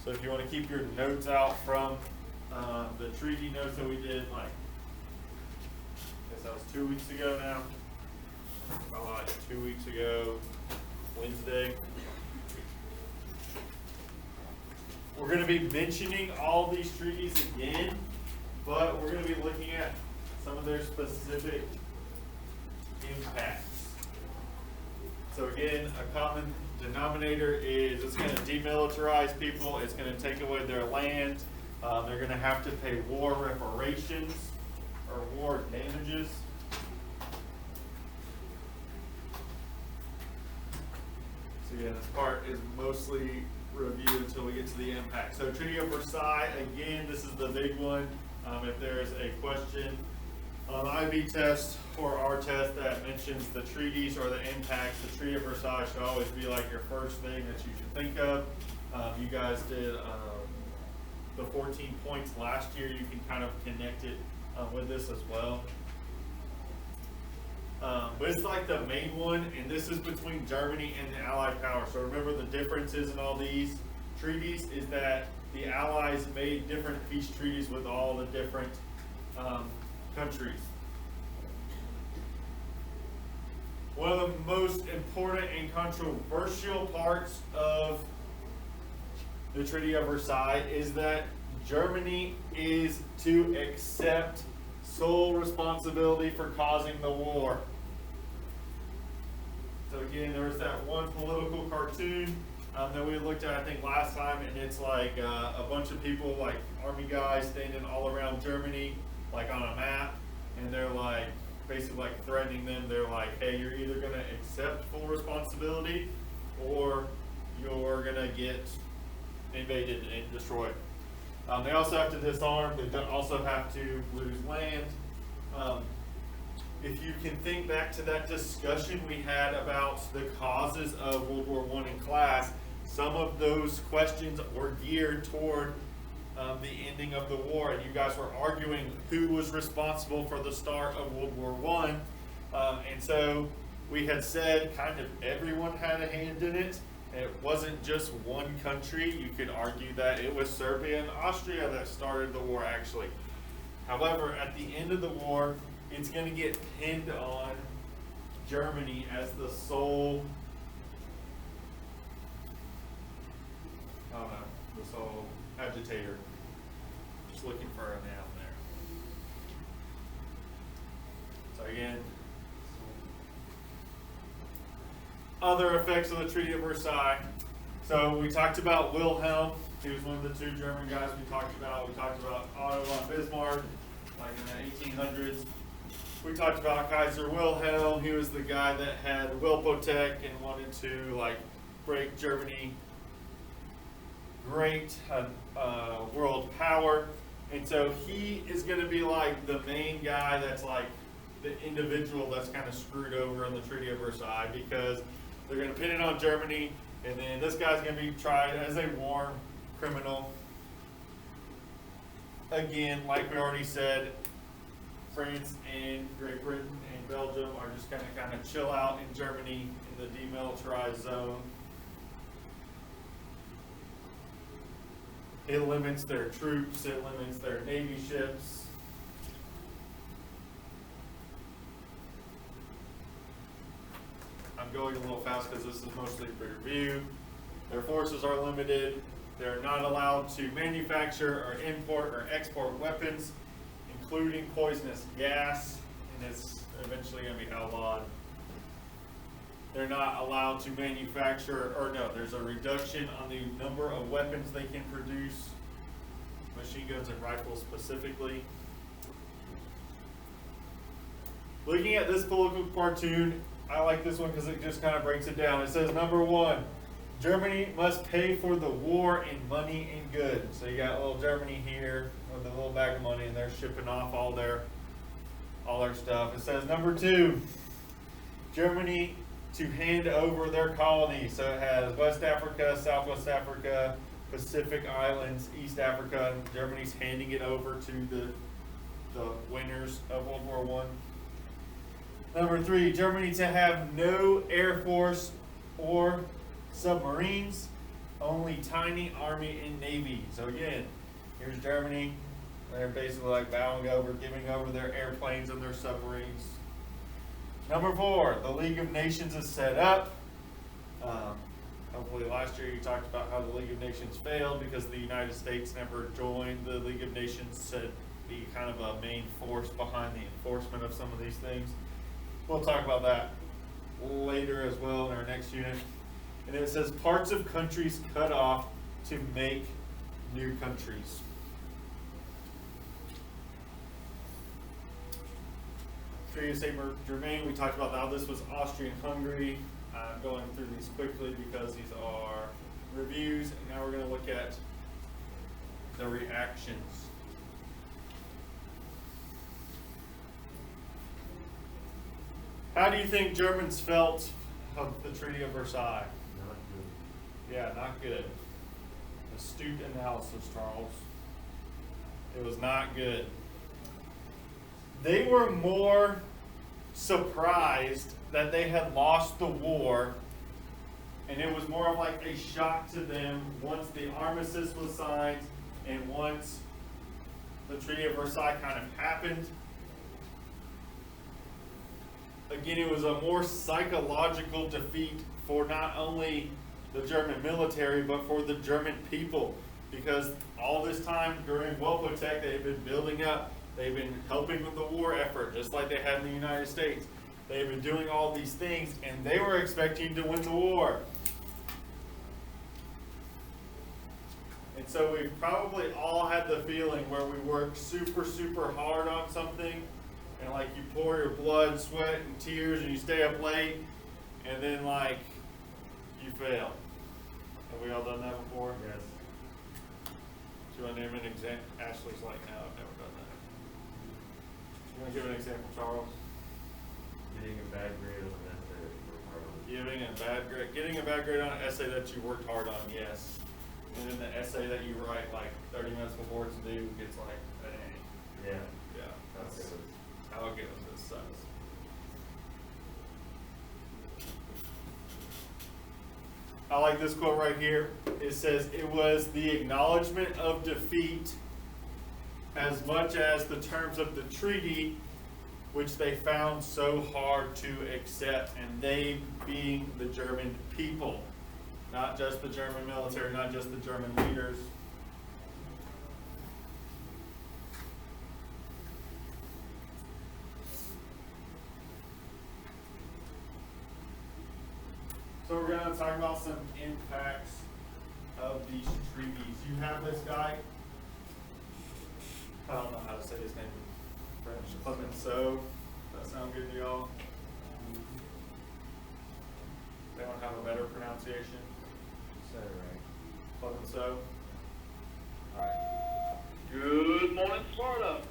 So if you want to keep your notes out from the treaty notes that we did, like, I guess that was 2 weeks ago now. Probably like 2 weeks ago, Wednesday. We're going to be mentioning all these treaties again, but we're going to be looking at some of their specific impacts. So again, a common denominator is it's going to demilitarize people, it's going to take away their land, they're going to have to pay war reparations or war damages. So again, this part is mostly review until we get to the impact. So Treaty of Versailles, again, this is the big one. If there's a question on IB test or our test that mentions the treaties or the impacts, the Treaty of Versailles should always be like your first thing that you should think of. You guys did the 14 points last year. You can kind of connect it with this as well. But it's like the main one, and this is between Germany and the Allied power. So remember the differences in all these treaties is that the Allies made different peace treaties with all the different countries. One of the most important and controversial parts of the Treaty of Versailles is that Germany is to accept sole responsibility for causing the war. So again, there was that one political cartoon that we looked at, I think, last time, and it's like a bunch of people, like army guys, standing all around Germany, like on a map, and they're like basically like threatening them. They're like, hey, you're either going to accept full responsibility or you're going to get invaded and destroyed. They also have to disarm. They also have to lose land. If you can think back to that discussion we had about the causes of World War I in class, some of those questions were geared toward the ending of the war, and you guys were arguing who was responsible for the start of World War I. And so we had said kind of everyone had a hand in it. It wasn't just one country. You could argue that it was Serbia and Austria that started the war, actually. However, at the end of the war, it's going to get pinned on Germany as the sole, the sole agitator. Just looking for a noun there. So again, other effects of the Treaty of Versailles. So we talked about Wilhelm. He was one of the two German guys we talked about. We talked about Otto von Bismarck, like in the 1800s. We talked about Kaiser Wilhelm. He was the guy that had Wilpotek and wanted to like break Germany, great world power. And so he is going to be like the main guy that's like the individual that's kind of screwed over in the Treaty of Versailles, because they're going to pin it on Germany, and then this guy's going to be tried as a war criminal. Again, like we already said, France and Great Britain and Belgium are just going to kind of chill out in Germany in the demilitarized zone. It limits their troops, it limits their Navy ships. I'm going a little fast because this is mostly for review. Their forces are limited. They're not allowed to manufacture or import or export weapons, including poisonous gas, and it's eventually going to be outlawed. They're not allowed to manufacture, or no, there's a reduction on the number of weapons they can produce, machine guns and rifles specifically. Looking at this political cartoon, I like this one because it just kind of breaks it down. It says, number one, Germany must pay for the war in money and goods. So you got little Germany here with a little bag of money, and they're shipping off all their stuff. It says number two, Germany to hand over their colonies. So it has West Africa, Southwest Africa, Pacific Islands, East Africa, and Germany's handing it over to the winners of World War I. Number three, Germany to have no air force or submarines, only tiny army and navy. So again, here's Germany. They're basically like bowing over, giving over their airplanes and their submarines. Number 4, the League of Nations is set up. Hopefully last year you talked about how the League of Nations failed because the United States never joined the League of Nations to be kind of a main force behind the enforcement of some of these things. We'll talk about that later as well in our next unit. And it says parts of countries cut off to make new countries. Treaty of St. Germain, we talked about how this was Austrian-Hungary. I'm going through these quickly because these are reviews, and now we're going to look at the reactions. How do you think Germans felt of the Treaty of Versailles? Not good. Yeah, not good. Astute analysis, Charles. It was not good. They were more surprised that they had lost the war, and it was more of like a shock to them once the armistice was signed and once the Treaty of Versailles kind of happened. Again, it was a more psychological defeat for not only the German military, but for the German people. Because all this time during Wellpotec, they've been building up, they've been helping with the war effort, just like they had in the United States. They've been doing all these things, and they were expecting to win the war. And so we've probably all had the feeling where we work super, super hard on something, and like you pour your blood, sweat, and tears, and you stay up late, and then like you fail. Have we all done that before? Yes. Do you want to name an example? Ashley's like, no, I've never done that. You want to give an example, Charles? Getting a bad grade on an essay that you worked hard on. Getting a bad grade on an essay that you worked hard on, yes. And then the essay that you write like 30 minutes before it's due gets like an A. Yeah. Yeah, that's Okay. how it goes. It sucks. I like this quote right here. It says, "It was the acknowledgement of defeat as much as the terms of the treaty which they found so hard to accept," and they being the German people, not just the German military, not just the German leaders. So we're going to talk about some impacts of these treaties. You have this guy, I don't know how to say his name in French, Clemenceau. Does that sound good to y'all? They don't have a better pronunciation? Say it right. Clemenceau? Alright. Good morning, Sparta.